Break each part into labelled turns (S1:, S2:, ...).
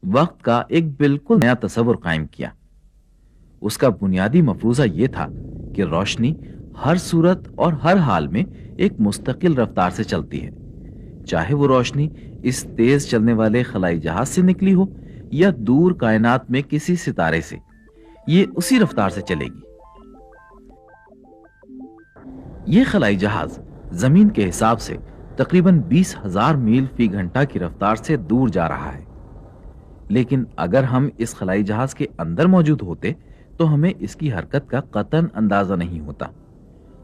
S1: وقت کا ایک بالکل نیا تصور قائم کیا۔ اس کا بنیادی مفروضہ یہ تھا کہ روشنی ہر صورت اور ہر حال میں ایک مستقل رفتار سے چلتی ہے، چاہے وہ روشنی اس تیز چلنے والے خلائی جہاز سے نکلی ہو یا دور کائنات میں کسی ستارے سے، یہ اسی رفتار سے چلے گی۔ یہ خلائی جہاز زمین کے حساب سے تقریباً 20,000 میل فی گھنٹہ کی رفتار سے دور جا رہا ہے، لیکن اگر ہم اس خلائی جہاز کے اندر موجود ہوتے تو ہمیں اس کی حرکت کا قطعاً اندازہ نہیں ہوتا،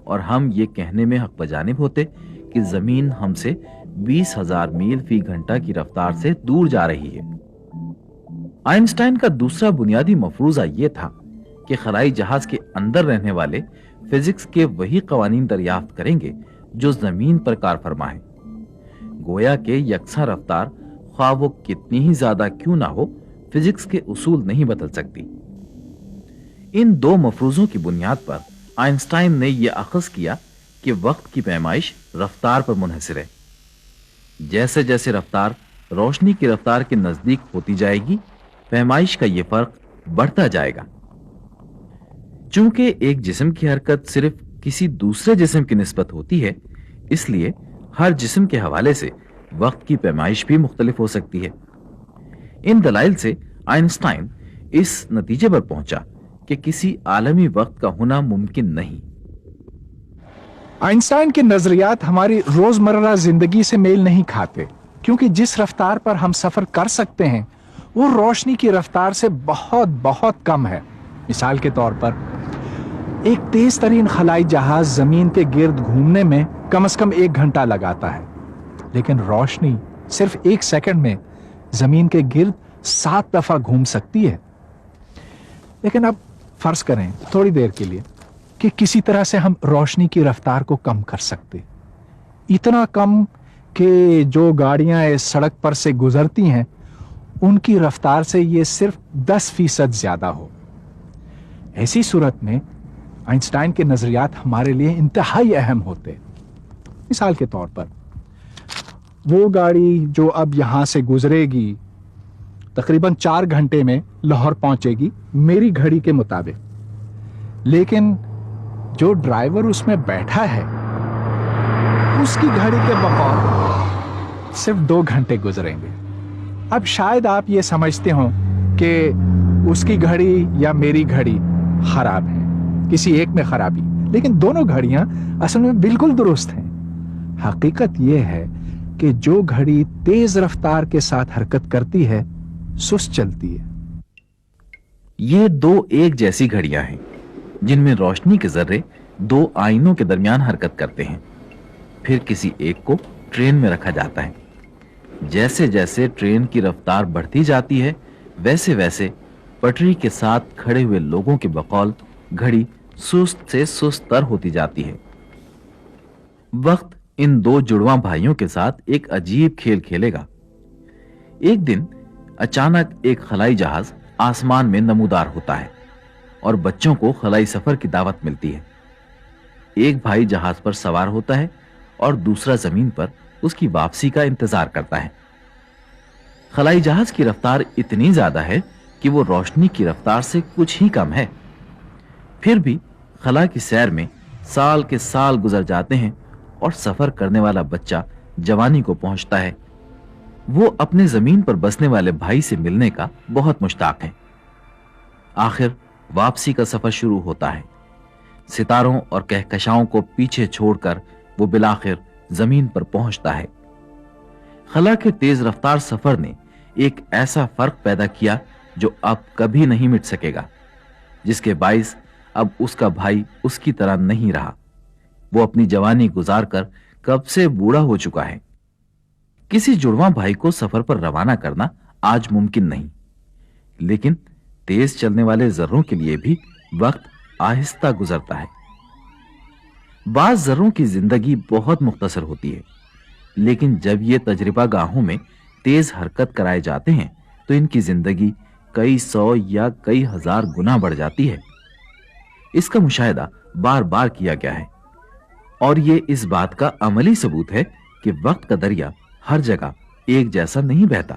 S1: اور ہم یہ کہنے میں حق بجانب ہوتے کہ زمین ہم سے 20,000 میل فی گھنٹہ کی رفتار سے دور جا رہی ہے۔ آئنسٹائن کا دوسرا بنیادی مفروضہ یہ تھا کہ خلائی جہاز کے اندر رہنے والے فزکس کے وہی قوانین دریافت کریں گے جو زمین پر کار فرما ہے، گویا کہ یکساں رفتار خواہ وہ کتنی ہی زیادہ کیوں نہ ہو فزکس کے اصول نہیں بدل سکتی۔ ان دو مفروضوں کی بنیاد پر آئنسٹائن نے یہ اخذ کیا کہ وقت کی پیمائش رفتار پر منحصر ہے۔ جیسے جیسے رفتار روشنی کی رفتار کے نزدیک ہوتی جائے گی، پیمائش کا یہ فرق بڑھتا جائے گا۔ چونکہ ایک جسم کی حرکت صرف کسی دوسرے جسم کی نسبت ہوتی ہے، اس لیے ہر جسم کے حوالے سے وقت کی پیمائش بھی مختلف ہو سکتی ہے۔ ان دلائل سے آئنسٹائن اس نتیجے پر پہنچا کہ کسی عالمی وقت کا ہونا ممکن نہیں۔
S2: آئنسٹائن کے نظریات ہماری روزمرہ زندگی سے میل نہیں کھاتے، کیونکہ جس رفتار پر ہم سفر کر سکتے ہیں وہ روشنی کی رفتار سے بہت بہت کم ہے۔ مثال کے طور پر ایک تیز ترین خلائی جہاز زمین کے گرد گھومنے میں کم از کم 1 گھنٹہ لگاتا ہے، لیکن روشنی صرف 1 سیکنڈ میں زمین کے گرد 7 دفعہ گھوم سکتی ہے۔ لیکن اب فرض کریں تھوڑی دیر کے لیے کہ کسی طرح سے ہم روشنی کی رفتار کو کم کر سکتے، اتنا کم کہ جو گاڑیاں اس سڑک پر سے گزرتی ہیں ان کی رفتار سے یہ صرف 10% زیادہ ہو۔ ایسی صورت میں آئنسٹائن کے نظریات ہمارے لیے انتہائی اہم ہوتے۔ مثال کے طور پر وہ گاڑی جو اب یہاں سے گزرے گی تقریباً 4 گھنٹے میں لاہور پہنچے گی میری گھڑی کے مطابق، لیکن جو ڈرائیور اس میں بیٹھا ہے اس کی گھڑی کے بقول صرف 2 گھنٹے گزریں گے۔ اب شاید آپ یہ سمجھتے ہوں کہ اس کی گھڑی یا میری گھڑی خراب ہے، کسی ایک میں خرابی، لیکن دونوں گھڑیاں اصل میں بالکل درست ہیں۔ حقیقت یہ ہے کہ جو گھڑی تیز رفتار کے ساتھ حرکت کرتی ہے سست چلتی ہے۔
S1: یہ 2 ایک جیسی گھڑیاں ہیں جن میں روشنی کے ذرے 2 آئینوں کے درمیان حرکت کرتے ہیں، پھر کسی ایک کو ٹرین میں رکھا جاتا ہے۔ جیسے جیسے ٹرین کی رفتار بڑھتی جاتی ہے ویسے ویسے پٹری کے ساتھ کھڑے ہوئے لوگوں کے بقول گھڑی سست سے سست تر ہوتی جاتی ہے۔ وقت ان 2 جڑواں بھائیوں کے ساتھ ایک عجیب کھیل کھیلے گا۔ ایک دن اچانک ایک خلائی جہاز آسمان میں نمودار ہوتا ہے اور بچوں کو خلائی سفر کی دعوت ملتی ہے۔ ایک بھائی جہاز پر سوار ہوتا ہے اور دوسرا زمین پر اس کی واپسی کا انتظار کرتا ہے۔ خلائی جہاز کی رفتار اتنی زیادہ ہے کہ وہ روشنی کی رفتار سے کچھ ہی کم ہے، پھر بھی خلا کی سیر میں سال کے سال گزر جاتے ہیں اور سفر کرنے والا بچہ جوانی کو پہنچتا ہے۔ وہ اپنے زمین پر بسنے والے بھائی سے ملنے کا بہت مشتاق ہے۔ آخر واپسی کا سفر شروع ہوتا ہے۔ ستاروں اور کہکشاؤں کو پیچھے چھوڑ کر وہ بالآخر زمین پر پہنچتا ہے۔ خلا کے تیز رفتار سفر نے ایک ایسا فرق پیدا کیا جو اب کبھی نہیں مٹ سکے گا، جس کے باعث اب اس کا بھائی اس کی طرح نہیں رہا۔ وہ اپنی جوانی گزار کر کب سے بوڑھا ہو چکا ہے۔ کسی جڑواں بھائی کو سفر پر روانہ کرنا آج ممکن نہیں، لیکن تیز چلنے والے ذروں کے لیے بھی وقت آہستہ گزرتا ہے۔ بعض ذروں کی زندگی بہت مختصر ہوتی ہے، لیکن جب یہ تجربہ گاہوں میں تیز حرکت کرائے جاتے ہیں تو ان کی زندگی کئی 100 یا کئی 1000 گنا بڑھ جاتی ہے۔ اس کا مشاہدہ بار بار کیا گیا ہے، اور یہ اس بات کا عملی ثبوت ہے کہ وقت کا دریا ہر جگہ ایک جیسا نہیں بہتا۔